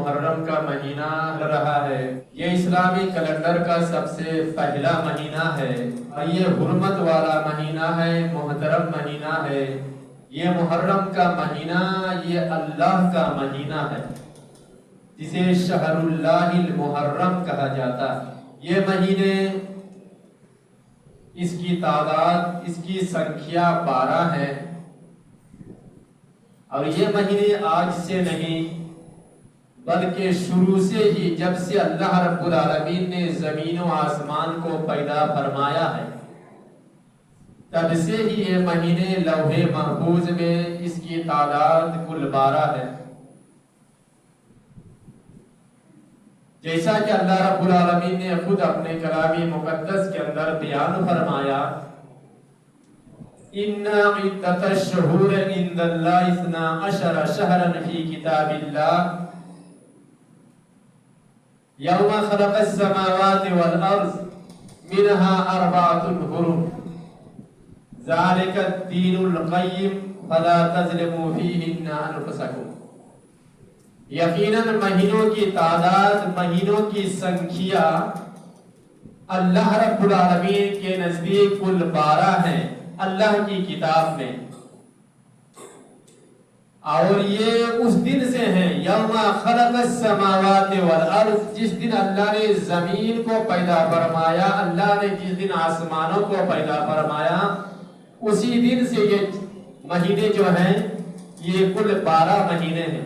محرم کا مہینہ رہا ہے۔ یہ اسلامی کیلنڈر کا سب سے پہلا مہینہ ہے اور یہ حرمت والا مہینہ ہے، محترم مہینہ ہے۔ یہ محرم کا مہینہ یہ اللہ کا مہینہ ہے جسے شہر اللہ المحرم کہا جاتا ہے۔ یہ مہینے، اس کی تعداد، اس کی سنکھیا 12 ہے اور یہ مہینے آج سے نہیں بلکہ شروع سے ہی، جب سے اللہ رب العالمین نے زمین و آسمان کو پیدا فرمایا ہے، تب سے ہی یہ مہینے لوح محفوظ میں اس کی تعداد کل 12 ہے۔ جیسا کہ اللہ رب العالمین نے خود اپنے کلام مقدس کے اندر بیان فرمایا، ان عدۃ الشہور عند اللہ 12 شہرا فی کتاب اللہ یوم خلق السماوات والارض منها 4 حرم ذالک الدین القیم فلا تظلموا فیہن انفسکم۔ یقیناً مہینوں کی تعداد، مہینوں کی سنکھیا اللہ رب العالمین کے نزدیک کل 12 ہیں اللہ کی کتاب میں، اور یہ اس دن سے ہیں یوم خلق السماوات والارض، جس دن اللہ نے زمین کو پیدا فرمایا، اللہ نے جس دن آسمانوں کو پیدا فرمایا، اسی دن سے یہ مہینے جو ہیں یہ کل 12 مہینے ہیں۔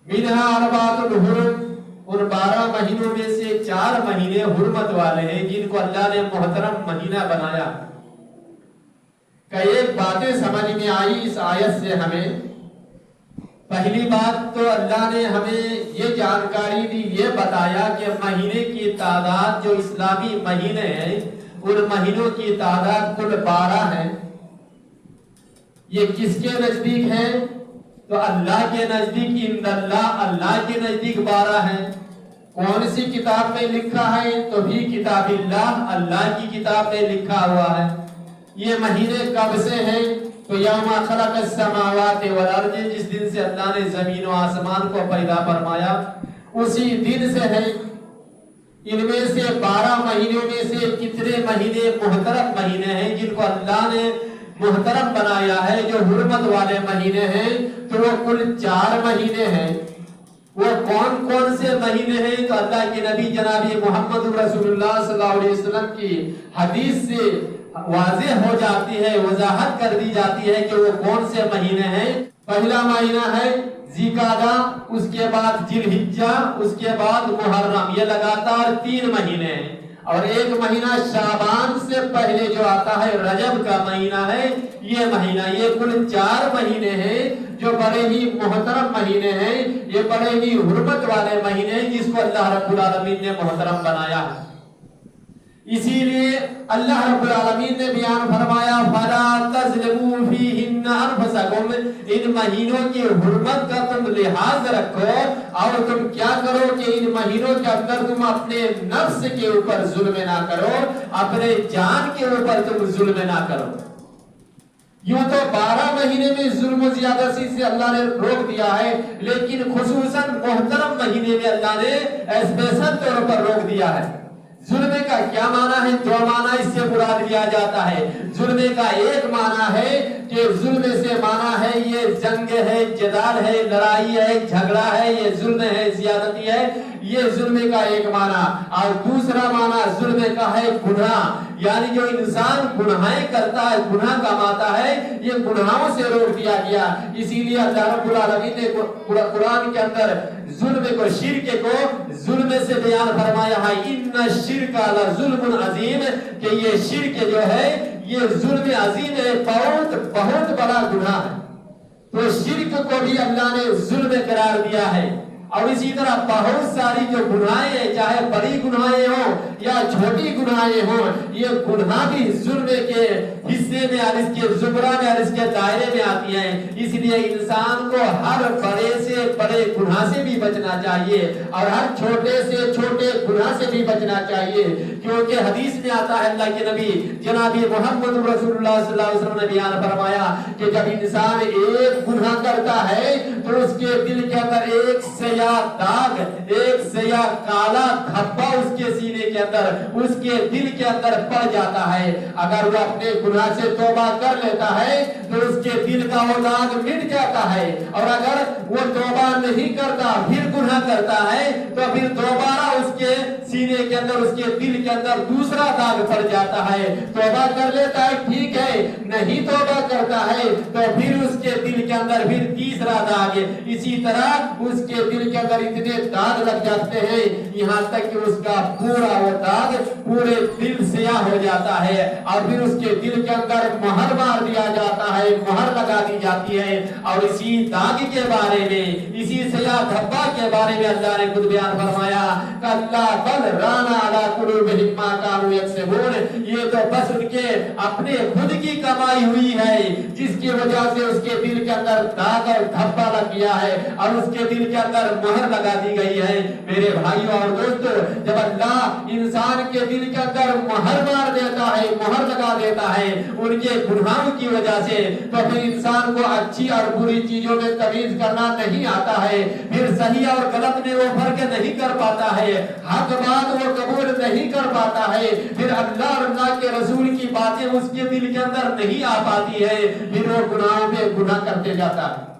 منہا 4 حرم، ان 12 مہینوں میں سے 4 مہینے حرمت والے ہیں جن کو اللہ نے محترم مہینہ بنایا۔ ایک باتیں سمجھ میں آئی اس آیت سے ہمیں۔ پہلی بات تو اللہ نے ہمیں یہ جانکاری دی، یہ بتایا کہ مہینے کی تعداد جو اسلامی مہینے ہیں ان مہینوں کی تعداد کل 12 ہے۔ یہ کس کے نزدیک ہے؟ تو اللہ کے نزدیک، عند اللہ، اللہ کے نزدیک 12 ہے۔ کون سی کتاب میں لکھا ہے؟ تو بھی کتاب اللہ، اللہ کی کتاب میں لکھا ہوا ہے۔ یہ مہینے کب سے ہیں؟ تو یوم خلق السماوات والارض، جس دن سے اللہ نے زمین و آسمان کو پیدا فرمایا اسی دن سے ہے۔ ان میں سے 12 مہینوں میں سے کتنے مہینے محترم مہینے ہیں جن کو اللہ نے محترم بنایا ہے، جو حرمت والے مہینے ہیں؟ تو وہ کل 4 مہینے ہیں۔ وہ کون کون سے مہینے ہیں؟ تو اللہ کے نبی جناب محمد رسول اللہ صلی اللہ علیہ وسلم کی حدیث سے واضح ہو جاتی ہے، وضاحت کر دی جاتی ہے کہ وہ کون سے مہینے ہیں۔ پہلا مہینہ ہے ذی القعدہ، اس کے بعد ذی الحجہ، اس کے بعد محرم۔ یہ لگاتار 3 مہینے ہیں، اور ایک مہینہ شعبان سے پہلے جو آتا ہے رجب کا مہینہ ہے، یہ مہینہ۔ یہ کل 4 مہینے ہیں جو بڑے ہی محترم مہینے ہیں، یہ بڑے ہی حرمت والے مہینے ہیں جس کو اللہ رب العالمین نے محترم بنایا ہے۔ اسی لیے اللہ رب العالمین نے بیان فرمایا فَلَا تَظْلِمُوا فِيهِنَّ أَنفُسَكُمْ، ان مہینوں کی حرمت کا تم لحاظ رکھو اور تم کیا کرو کہ ان مہینوں کے اندر تم اپنے نفس کے اوپر ظلم نہ کرو، اپنے جان کے اوپر تم ظلم نہ کرو۔ یوں تو 12 مہینے میں ظلم و زیادتی سے اللہ نے روک دیا ہے، لیکن خصوصاً محترم مہینے میں اللہ نے اسپیشل طور پر روک دیا ہے۔ ظلم کا کیا معنی ہے؟ 2 معنی اس سے مراد لیا جاتا ہے۔ ظلم کا ایک معنی ہے کہ ظلم سے معنی ہے یہ جنگ ہے، جدال ہے، لڑائی ہے، جھگڑا ہے، یہ ظلم ہے، زیادتی ہے، یہ ظلم کا ایک معنی۔ اور دوسرا معنی ظلم کا ہے گناہ، یعنی جو انسان گناہیں کرتا ہے، گناہ کماتا ہے، یہ گناہوں سے روک دیا گیا۔ اسی لیے اللہ رب العالمین نے قرآن کے اندر ظلم کو، شرک کو ظلم سے بیان فرمایا ہے، ان الشرک لظلم عظیم، کہ یہ شرک جو ہے یہ ظلم عظیم ہے، بہت بڑا گناہ ہے۔ تو شرک کو بھی اللہ نے ظلم قرار دیا ہے۔ اور اسی طرح بہت ساری جو گناہیں ہیں، چاہے بڑی گناہیں ہوں یا چھوٹی گناہیں ہوں، یہ گناہ بھی ظلم کے حصے میں اور اس کے زمرہ میں اور اس کے دائرے میں آتی ہیں۔ اس لیے انسان کو ہر بڑے سے بڑے گناہ سے بھی بچنا چاہیے اور ہر چھوٹے سے چھوٹے گناہ سے بھی بچنا چاہیے، کیونکہ حدیث میں آتا ہے اللہ کے نبی جناب محمد رسول اللہ صلی اللہ علیہ وسلم نے بیان فرمایا کہ جب انسان ایک گناہ کرتا ہے تو اس کے دل کے اندر ایک سیاہ داغ، ایک سیاہ کالا دھبا اس کے سینے کے اندر، اس کے دل کے اندر پڑ جاتا ہے۔ اگر وہ اپنے گناہ سے توبہ کر لیتا ہے تو اس کے دل کا وہ داغ مٹ جاتا ہے، اور اگر وہ توبہ نہیں کرتا پھر گناہ کرتا ہے تو پھر دوبارہ اس کے سینے کے اندر، اس کے دل کے اندر دوسرا داغ پڑ جاتا ہے۔ توبہ کر لیتا ہے ٹھیک ہے، نہیں توبہ کرتا ہے تو پھر اس کے دل کے اندر پھر تیسرا داغ ہے۔ اسی طرح اس کے دل کے اندر اتنے داغ لگ جاتے ہیں یہاں تک کہ اس کا پورا وہ داغ پورے دل سیاہ ہو جاتا ہے، اور پھر اس کے دل کے اندر مہر مار دیا جاتا ہے، مہر لگا دی جاتی ہے۔ اور اسی داغ کے بارے میں، اسی سیاہ دھبا کے بارے میں اللہ نے خود بیان فرمایا کہ اللہ بل رانا علی قلوبہم ما کانوا یکسبون، یہ تو بس ان کے اپنے خود کی کمائی ہوئی ہے جس کی وجہ سے اس کے دل کے اندر داغ اور دھبا لگ گیا ہے اور اس کے دل کے اندر مہر لگا دی گئی ہے۔ میرے بھائیوں اور دوستو، جب اللہ انسان کے دل کے اندر مہر مار دیتا ہے، مہر لگا دیتا ہے ان کے گناہوں کی وجہ سے، تو پھر انسان کو اچھی اور بری چیزوں میں تمیز کرنا نہیں آتا ہے، پھر صحیح اور غلط میں وہ فرق نہیں کر پاتا ہے، حق بات وہ قبول نہیں کر پاتا ہے، پھر اللہ اور اللہ کے رسول کی باتیں اس کے دل کے اندر نہیں آ پاتی ہے، پھر وہ گناہوں پہ گناہ کرتے جاتا ہے۔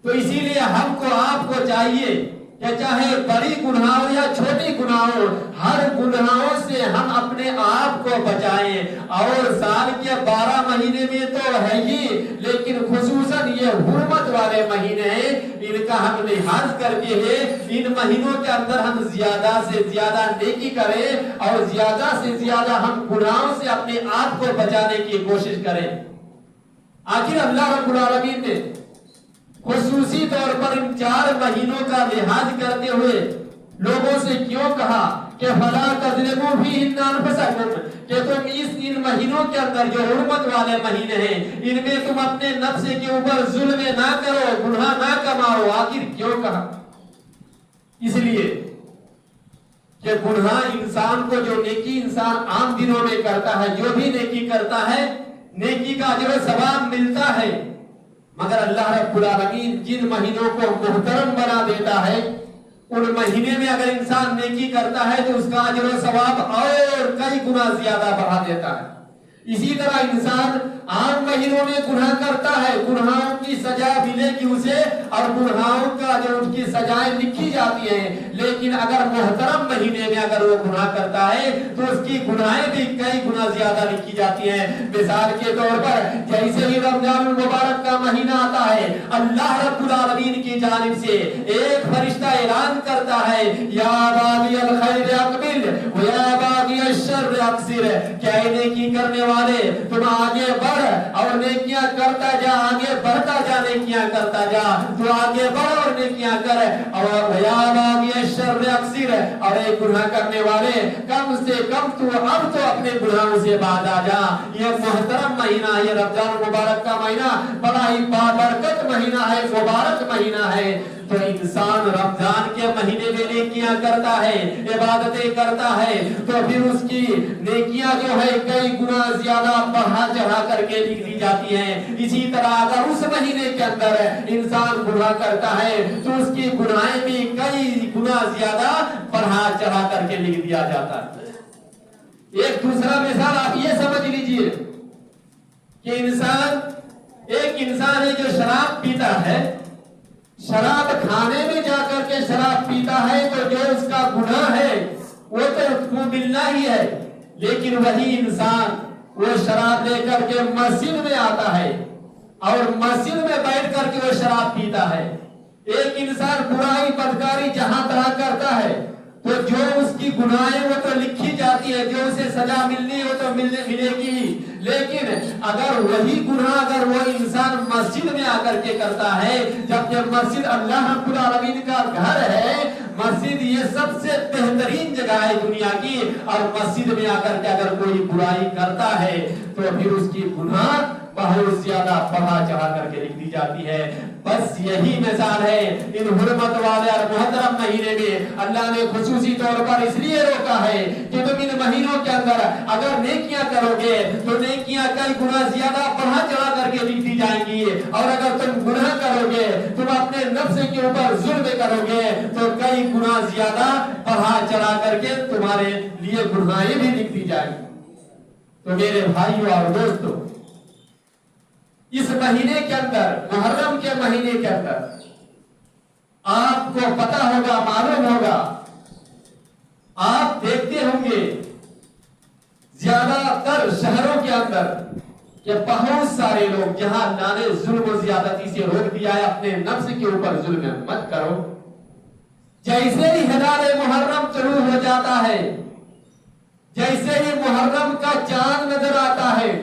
تو اسی لیے ہم کو آپ کو چاہیے کہ چاہے بڑی گناہ ہو یا چھوٹی گناہ ہو، ہر گناہوں سے ہم اپنے آپ کو بچائیں۔ اور سال کے 12 مہینے میں تو ہے ہی، لیکن خصوصاً یہ حرمت والے مہینے ہیں، ان کا ہم لحاظ کر کے ہے ان مہینوں کے اندر ہم زیادہ سے زیادہ نیکی کریں اور زیادہ سے زیادہ ہم گناہوں سے اپنے آپ کو بچانے کی کوشش کریں۔ آخر اللہ رب العالمین نے خصوصی طور پر ان 4 مہینوں کا لحاظ کرتے ہوئے لوگوں سے کیوں کہا کہ فَلَا تَظْلِمُوا فِيهِنَّ أَنفُسَكُمْ، کہ تم ان مہینوں کے اندر جو حرمت والے مہینے ہیں ان میں تم اپنے نفس کے اوپر ظلم نہ کرو، گناہ نہ کماؤ۔ آخر کیوں کہا؟ اس لیے کہ گناہ انسان کو، جو نیکی انسان عام دنوں میں کرتا ہے، جو بھی نیکی کرتا ہے نیکی کا اجر و ثواب ملتا ہے، مگر اللہ رب العالمین جن مہینوں کو محترم بنا دیتا ہے ان مہینے میں اگر انسان نیکی کرتا ہے تو اس کا اجر و ثواب اور کئی گنا زیادہ بڑھا دیتا ہے۔ اسی طرح انسان عام مہینوں میں گناہ کرتا ہے، گناہوں کی سزا ملے گی اسے اور گناہوں کا جو ان کی سزائیں لکھی جاتی ہیں، لیکن اگر محترم مہینے میں اگر وہ گناہ کرتا ہے تو اس کی گناہیں بھی کئی گنا زیادہ لکھی جاتی ہیں۔ مثال کے طور پر جیسے ہی رمضان المبارک کا مہینہ آتا ہے، اللہ رب العالمین کی جانب سے ایک فرشتہ اعلان کرتا ہے یا باغی الخیر اقبل و یا باغی الشر اقصر، کہ نیکی کرنے والے تم آگے بڑھ اور نیکیاں کرتا جا، آگے بڑھتا جا، نیکیاں کرتا جا، تو آگے بڑھ اور نیکیاں کر، اور یا باغی الشر اقصر، اور ایک گناہ کرنے والے کم سے کم تو اب تو اپنے گناہوں سے باز آ جا۔ یہ محترم مہینہ، یہ رمضان مبارک کا مہینہ بڑا ہی بابرکت مہینہ ہے، مبارک مہینہ ہے۔ تو انسان رمضان کے مہینے میں نیکیاں کرتا ہے، عبادتیں کرتا ہے، تو پھر اس کی نیکیاں جو ہے کئی گنا زیادہ بڑھا چڑھا کر کے لکھ دی جاتی ہیں۔ اسی طرح اگر اس مہینے کے اندر انسان گناہ کرتا ہے تو اس کی گناہیں بھی کئی گنا زیادہ بڑھا چڑھا کر کے لکھ دیا جاتا ہے۔ ایک دوسرا مثال آپ یہ سمجھ لیجئے کہ ایک انسان ہے جو شراب پیتا ہے، شراب کھانے میں جا کر کے شراب پیتا ہے تو جو اس کا گناہ ہے وہ تو اس کو ملنا ہی ہے، لیکن وہی انسان وہ شراب لے کر کے مسجد میں آتا ہے اور مسجد میں بیٹھ کر کے وہ شراب پیتا ہے۔ ایک انسان برائی بدکاری جہاں طرح کرتا ہے تو جو اس کی گناہیں وہ تو لکھی جاتی ہے، جو اسے سزا ملنی وہ تو ملے گی، لیکن اگر وہی گناہ اگر وہ انسان مسجد میں آ کر کے کرتا ہے، جبکہ مسجد اللہ رب العالمین کا گھر ہے، مسجد یہ سب سے بہترین جگہ ہے دنیا کی، اور مسجد میں آ کر کے اگر کوئی برائی کرتا ہے تو پھر اس کی گناہ بہت زیادہ بڑھا چڑھا کر کے لکھ دی جاتی ہے۔ بس یہی مثال ہے ان حرمت والے اور محترم مہینے میں اللہ نے خصوصی طور پر اس لیے روکا ہے کہ تم ان مہینوں کے اندر اگر نیکیاں کرو گے تو نیکیاں کئی گنا زیادہ بڑھا چڑھا کر کے لکھ دی جائیں گی، اور اگر تم گناہ کرو گے، تم اپنے نفس کے اوپر ظلم کرو گے تو کئی گنا زیادہ بڑھا چڑھا کر کے تمہارے لیے گناہیں بھی لکھ دی جائیں گی۔ تو میرے بھائیوں اور دوستوں، اس مہینے کے اندر، محرم کے مہینے کے اندر آپ کو پتہ ہوگا، معلوم ہوگا، آپ دیکھتے ہوں گے زیادہ تر شہروں کے اندر کہ بہت سارے لوگ جہاں اللہ نے ظلم و زیادتی سے روک دیا ہے، اپنے نفس کے اوپر ظلم مت کرو، جیسے ہی ہلال محرم شروع ہو جاتا ہے، جیسے ہی محرم کا چاند نظر آتا ہے،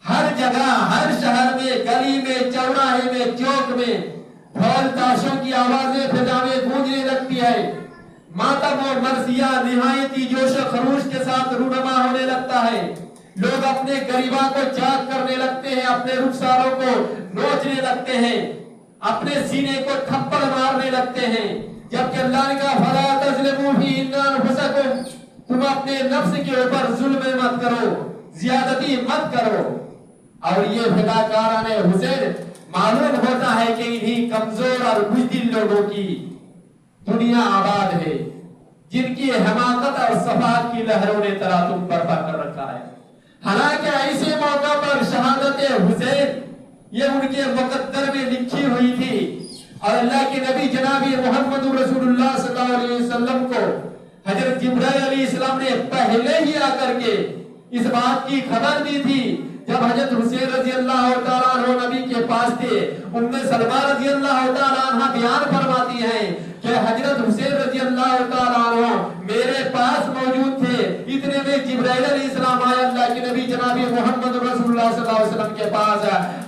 ہر جگہ، ہر شہر میں، گلی میں، چوراہے میں، چوک میں ڈھول تاشوں کی آوازیں فضا میں گونجنے لگتی ہے، ماتم اور مرثیہ نہایت ہی جوش و خروش کے ساتھ رونما ہونے لگتا ہے، لوگ اپنے غریباں کو چاک کرنے لگتے ہیں، اپنے رخساروں کو نوچنے لگتے ہیں، اپنے سینے کو تھپڑ مارنے لگتے ہیں، جبکہ اللہ نے کہا فَلَا تَظْلِمُوا فِيهِنَّ أَنفُسَكُمْ، تم اپنے نفس کے اوپر ظلم مت کرو، زیادتی مت کرو۔ اور یہ فداکاران حسین معلوم ہوتا ہے کہ انہی کمزور اور بزدل لوگوں کی دنیا آباد ہے، جن کی حماقت اور صفات کی لہروں نے تراتم برپا کر رکھا ہے۔ حالانکہ ایسے موقع پر شہادت حسین یہ ان کے مقدر میں لکھی ہوئی تھی، اور اللہ کے نبی جناب محمد رسول اللہ صلی اللہ علیہ وسلم کو حضرت جبرائیل علیہ السلام نے پہلے ہی آ کر کے اس بات کی خبر دی تھی۔ جب حضرت حسین رضی اللہ تعالیٰ عنہ نبی کے پاس تھے، ام سلمہ رضی اللہ تعالیٰ عنہ بیان فرماتی ہیں کہ حضرت حسین رضی اللہ تعالیٰ عنہ میرے پاس موجود تھے، اتنے میں جبرائیل علیہ السلام آئے اللہ کے نبی جناب محمد رسول اللہ صلی اللہ علیہ وسلم کے پاس،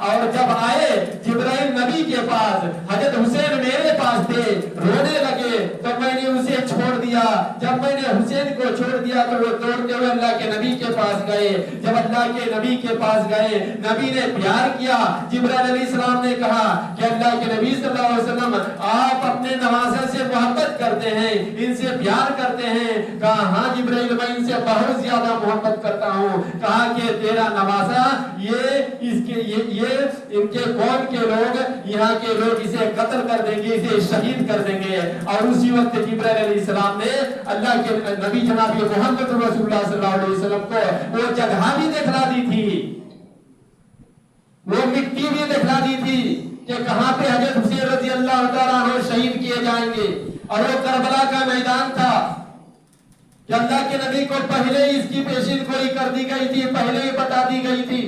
اور جب آئے جبرائیل نبی کے پاس، حضرت حسین میرے پاس تھے، رونے لگے تو میں نے اسے چھوڑ دیا۔ جب میں نے حسین کو چھوڑ دیا تو وہ دوڑتے ہوئے اللہ کے نبی کے پاس گئے۔ جب اللہ کے نبی کے پاس گئے، نبی نے پیار کیا، جبرائیل علیہ السلام نے کہا کہ اللہ کے نبی صلی اللہ علیہ وسلم آپ اپنے نوازے سے محبت کرتے ہیں، ان سے پیار کرتے ہیں؟ کہا ہاں جبرائیل، میں ان سے بہت زیادہ محبت کرتا ہوں۔ کہا کہ تیرا نوازا یہ ان کے قوم کے لوگ، یہاں کے لوگ اسے قتل کر دیں گے، اسے شہید کر دیں گے۔ اور اسی وقت جبرائیل علیہ السلام نے اللہ کے نبی جناب محمد رسول اللہ صلی اللہ علیہ وسلم کو وہ جگہ بھی دکھلا دی تھی، وہ مٹی بھی دکھلا دی تھی کہ کہاں پہ حضرت حسین رضی اللہ تعالیٰ عنہ شہید کیے جائیں گے، اور وہ کربلا کا میدان تھا کہ اللہ کے نبی کو پہلے ہی اس کی پیشین گوئی کر دی گئی تھی، پہلے ہی بتا دی گئی تھی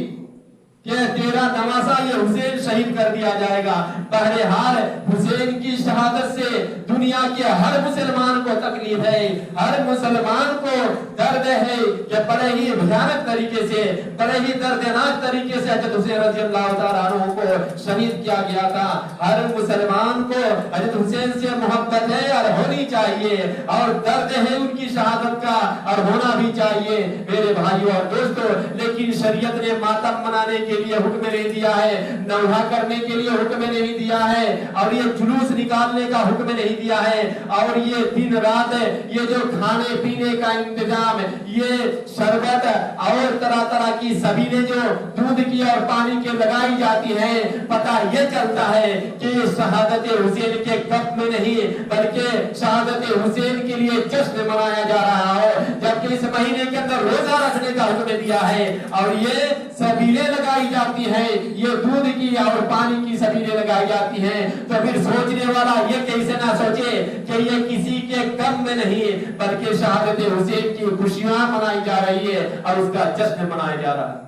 کہ تیرا نواسا یہ حسین شہید کر دیا جائے گا۔ بہرحال حسین کی شہادت سے دنیا کے ہر مسلمان کو تکلیف ہے، ہر مسلمان کو درد ہے کہ بڑے ہی بھیانک طریقے سے، بڑے ہی دردناک طریقے سے حضرت حسین رضی اللہ تعالیٰ عنہ کو شہید کیا گیا تھا۔ ہر مسلمان کو حضرت حسین سے محبت ہے اور ہونی چاہیے، اور درد ہے ان کی شہادت کا اور ہونا بھی چاہیے میرے بھائیوں اور دوستوں۔ لیکن شریعت نے ماتم منانے کے لیے حکم نہیں دیا ہے، نوحہ کرنے کے لیے حکم نہیں دیا ہے، اور یہ جلوس نکالنے کا حکم نہیں دیا ہے، اور یہ دن رات یہ جو کھانے پینے کا انتظام، یہ شربت اور طرح طرح کی سبیلیں جو دودھ کی اور پانی کے لگائی جاتی ہیں، پتہ یہ چلتا ہے کہ یہ شہادت حسین کے کپ میں نہیں بلکہ شہادت حسین کے لیے جشن منایا جا رہا ہو، جبکہ اس مہینے کے اندر روزہ رکھنے کا حکم دیا ہے، اور یہ سبیلیں لگائی جاتی ہیں، یہ دودھ کی اور پانی کی سبیلیں لگائی جاتی ہیں۔ تو پھر سوچنے والا یہ کیسے نہ سوچے کہ یہ کسی کے کم میں نہیں بلکہ شہادت حسین کی خوشیاں منائی جا رہی ہے اور اس کا جشن منایا جا رہا ہے۔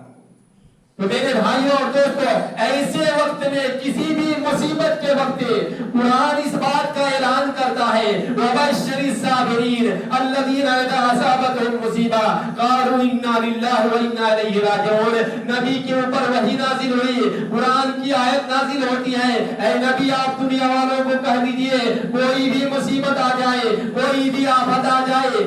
تو میرے بھائیوں اور دوستوں، ایسے وقت میں، کسی بھی مصیبت کے وقت، قرآن اس بات کا اعلان کرتا ہے وَبَشِّرِ الصَّابِرِينَ الَّذِينَ إِذَا أَصَابَتْهُمْ مُصِیبَةٌ قَالُوا إِنَّا لِلَّهِ وَإِنَّا إِلَیْهِ رَاجِعُونَ۔ نبی کے اوپر وحی نازل ہوئی، قرآن کی آیت نازل ہوتی ہے، اے نبی آپ دنیا والوں کو کہہ دیجئے کوئی بھی مصیبت آ جائے، کوئی بھی آفت آ جائے،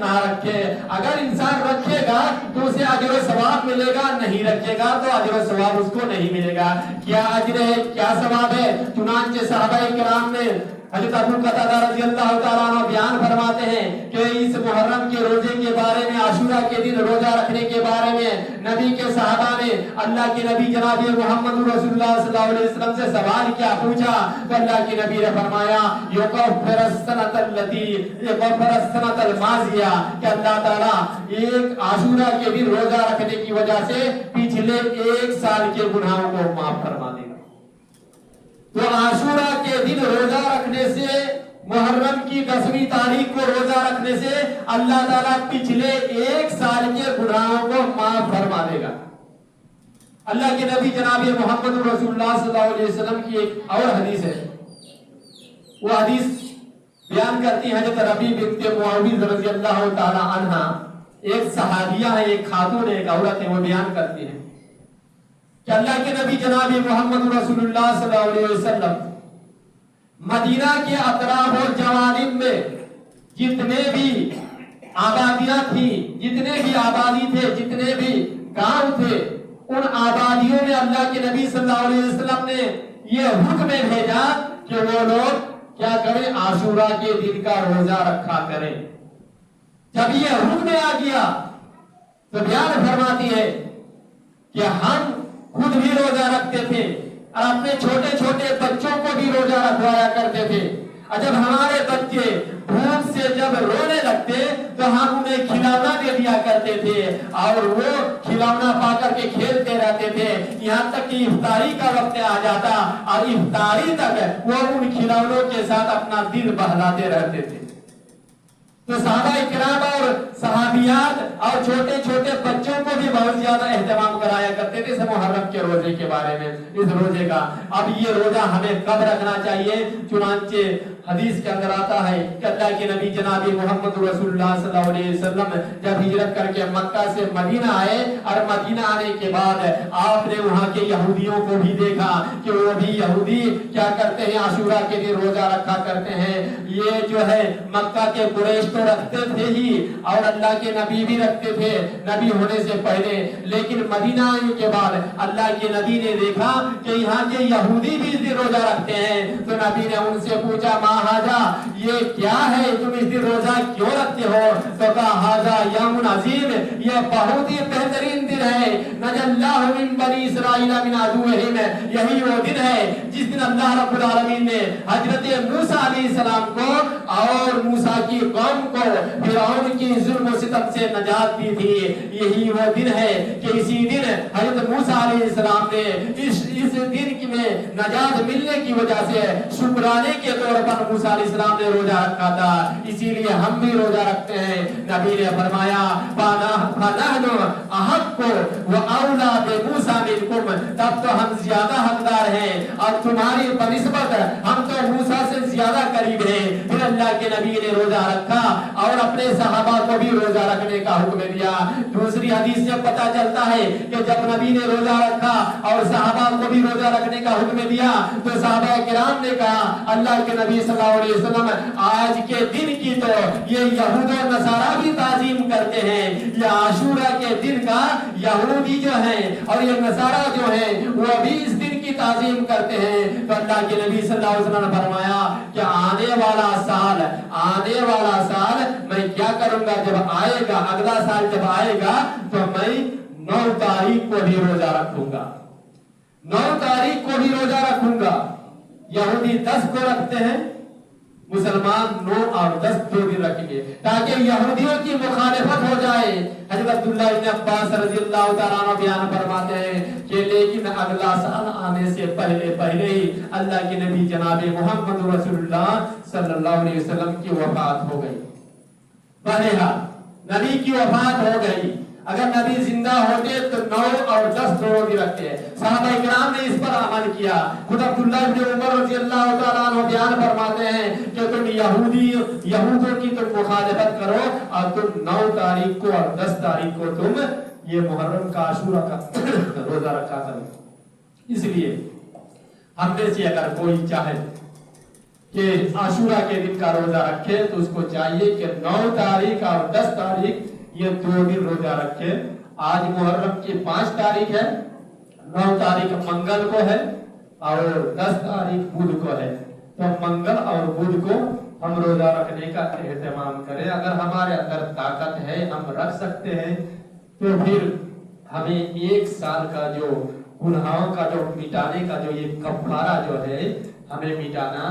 نہ رکھے، اگر انسان رکھے گا تو اسے اجر و ثواب ملے گا، نہیں رکھے گا تو اجر و ثواب اس کو نہیں ملے گا۔ کیا اجر ہے، کیا ثواب ہے؟ چنانچہ صحابہ کرام نے حضرت ابو قتادہ رضی اللہ تعالیٰ عنہ بیان فرماتے ہیں کہ اس محرم کے روزے کے بارے میں، عاشورہ کے دن روزہ رکھنے کے بارے میں نبی کے صحابہ نے اللہ کے نبی جناب محمد رسول اللہ صلی اللہ علیہ وسلم سے سوال کیا، پوچھا تو اللہ کے نبی نے فرمایا یکفر السنۃ التی یکفر السنۃ الماضیہ، کہ اللہ تعالیٰ ایک عاشورہ کے دن روزہ رکھنے کی وجہ سے پچھلے 1 سال کے گناہوں کو معاف فرما دے گا۔ تو عاشورہ کے دن روزہ رکھنے سے، محرم کی 10ویں تاریخ کو روزہ رکھنے سے اللہ تعالیٰ پچھلے 1 سال کے گناہوں کو معاف فرما دے گا۔ اللہ کے نبی جناب محمد رسول اللہ صلی اللہ علیہ وسلم کی ایک اور حدیث ہے، وہ حدیث بیان کرتی ہے حضرت ربیع بنت معاویہ رضی اللہ تعالی عنہا، ایک صحابیہ ہے، ایک خاتون ہے، ایک عورت ہے، وہ بیان کرتی ہے کہ اللہ کے نبی جناب محمد رسول اللہ صلی اللہ علیہ وسلم مدینہ کے اطراف و جوانب میں جتنے بھی آبادیاں تھیں، جتنے بھی آبادی تھے، جتنے بھی گاؤں تھے، ان آبادیوں میں اللہ کے نبی صلی اللہ علیہ وسلم نے یہ حکم بھیجا کہ وہ لوگ کیا کریں، عاشورہ کے دن کا روزہ رکھا کریں۔ جب یہ حکم آ گیا تو بیان فرماتی ہے کہ ہم خود بھی روزہ رکھتے تھے اور اپنے چھوٹے چھوٹے بچوں کو بھی روزہ رکھوایا کرتے تھے، اور جب ہمارے بچے بھوک سے جب رونے لگتے تو ہم انہیں کھلونا دے دیا کرتے تھے اور وہ کھلونا پا کر کے کھیلتے رہتے تھے، یہاں تک کہ افطاری کا وقت آ جاتا اور افطاری تک وہ ان کھلونوں کے ساتھ اپنا دل بہلاتے رہتے تھے۔ تو صحابہ کرام اور صحابیات اور چھوٹے چھوٹے بچوں کو بھی بہت زیادہ اہتمام کرایا کرتے تھے اس محرم کے روزے کے بارے میں، اس روزے کا۔ اب یہ روزہ ہمیں کب رکھنا چاہیے؟ چنانچہ حدیث کے اندر آتا ہے کہ اللہ کے نبی جناب محمد رسول اللہ صلی اللہ علیہ وسلم جب ہجرت کر کے مکہ سے مدینہ آئے اور مدینہ آنے کے بعد آپ نے وہاں کے یہودیوں کو بھی دیکھا کہ وہ بھی یہودی کیا کرتے ہیں، عاشورہ کے دن روزہ رکھا کرتے ہیں۔ یہ جو ہے مکہ کے قریش تو رکھتے تھے ہی اور اللہ کے نبی بھی رکھتے تھے نبی ہونے سے پہلے، لیکن مدینہ آنے کے بعد اللہ کے نبی نے دیکھا کہ یہاں کے یہودی بھی اس دن روزہ رکھتے ہیں، تو نبی نے ان سے پوچھا ما ھذا، یہ کیا ہے، تم اس دن روزہ کیوں رکھتے ہو؟ تو کہا ھذا یوم عظیم، یہ بہت ہی بہترین دن ہے، نجى اللہ من بنی اسرائیل من عدوہم، یہی وہ دن ہے جس دن اللہ رب العالمین نے حضرت موسیٰ علیہ السلام کو اور موسیٰ کی قوم کو فرعون کی ظلم و ستم سے نجات دی تھی۔ یہی وہ دن ہے کہ اسی دن حضرت موسیٰ علیہ السلام نے اس دن میں نجات ملنے کی وجہ سے شکرانے کے طور پر موسیٰ علیہ السلام نے روزہ رکھا تھا، اسی لیے ہم بھی روزہ رکھتے ہیں۔ نبی نے فرمایا فَنَحْنُ أَحَقُّ وَأَوْلَىٰ بِمُوسَىٰ مِنكُمْ، تب تو ہم زیادہ حقدار ہیں اور تمہاری بنسبت ہم تو موسیٰ سے زیادہ قریب ہیں۔ پھر اللہ کے نبی نے روزہ رکھا اور اپنے صحابہ کو بھی روزہ رکھنے کا حکم دیا۔ دوسری حدیث سے پتہ چلتا ہے کہ جب نبی نے روزہ رکھا اور صحابہ کو بھی روزہ رکھنے کا حکم دیا تو صحابہ کرام نے کہا اللہ کے نبی صلی اللہ علیہ وسلم آج کے دن کی تو یہ یہود و نصارہ بھی تعظیم کرتے ہیں، یہ عاشورہ کے دن کا یہودی جو ہیں اور یہ نصارہ جو ہیں وہ بھی اس دن کی تعظیم کرتے ہیں۔ تو اللہ کے نبی صلی اللہ علیہ وسلم نے فرمایا کہ آنے والا سال میں کیا کروں گا، جب آئے گا اگلا سال جب آئے گا تو میں 9 تاریخ کو بھی روزہ رکھوں گا، 9 تاریخ کو بھی روزہ رکھوں گا۔ یہودی 10 کو رکھتے ہیں، مسلمان 9 اور 10 دو دن رکھیں گے تاکہ یہودیوں کی مخالفت ہو جائے۔ حضرت عبداللہ بن عباس رضی اللہ تعالیٰ عنہ بیان فرماتے ہیں کہ لیکن اگلا سال آنے سے پہلے ہی اللہ کے نبی جناب محمد رسول اللہ صلی اللہ علیہ وسلم کی وفات ہو گئی۔ بہرحال نبی کی وفات ہو گئی، اگر نبی زندہ ہوتے تو 9 اور 10 روزے رکھتے۔ صحابہ کرام نے اس پر عمل کیا۔ خود عبداللہ بن عمر رضی اللہ تعالیٰ عنہ بیان فرماتے ہیں کہ تم یہودوں کی تم مخالفت کرو اور تم 9 تاریخ کو اور 10 تاریخ کو تم یہ محرم کا عاشورہ کا روزہ رکھا کرو۔ اس لیے ہم میں سے اگر کوئی چاہے کہ عاشورہ کے دن کا روزہ رکھے تو اس کو چاہیے کہ 9 تاریخ اور 10 تاریخ یہ 2 دن روزہ رکھے. آج محرم کی 5 تاریخ ہے، 9 تاریخ منگل کو ہے اور 10 تاریخ بدھ کو ہے. تو منگل اور بدھ کو ہم روزہ رکھنے کا اہتمام کریں. اگر ہمارے اندر طاقت ہے، ہم رکھ سکتے ہیں، تو پھر ہمیں 1 سال کا جو گناہوں کا جو مٹانے کا جو یہ کفارہ جو ہے ہمیں مٹانا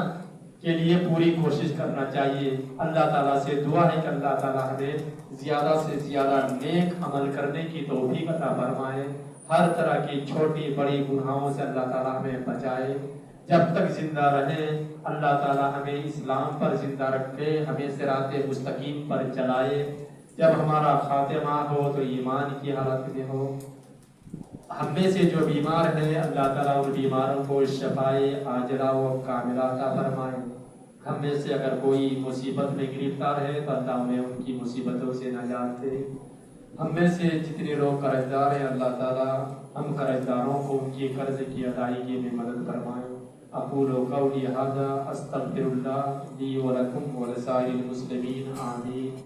کے لیے پوری کوشش کرنا چاہیے. اللہ تعالیٰ سے دعا ہے کہ اللہ تعالیٰ ہمیں زیادہ سے زیادہ نیک عمل کرنے کی توفیق عطا فرمائے. ہر طرح کی چھوٹی بڑی گناہوں سے اللہ تعالیٰ ہمیں بچائے. جب تک زندہ رہیں اللہ تعالیٰ ہمیں اسلام پر زندہ رکھے، ہمیں صراط مستقیم پر چلائے. جب ہمارا خاتمہ ہو تو ایمان کی حالت میں ہو. ہم میں سے جو بیمار ہیں اللہ تعالیٰ ان بیماروں کو شفائے عاجلہ و کاملہ عطا فرمائے. ہم میں سے اگر کوئی مصیبت میں گرفتار ہے تو اللہ ہمیں ان کی مصیبتوں سے نجات دے. ہم میں سے جتنے لوگ قرض دار ہیں اللہ تعالیٰ ہم قرض داروں کو ان کی قرض کی ادائیگی میں مدد فرمائے. اقول قولی ھذا استغفر اللہ لی ولکم ولسائر المسلمین. آمین.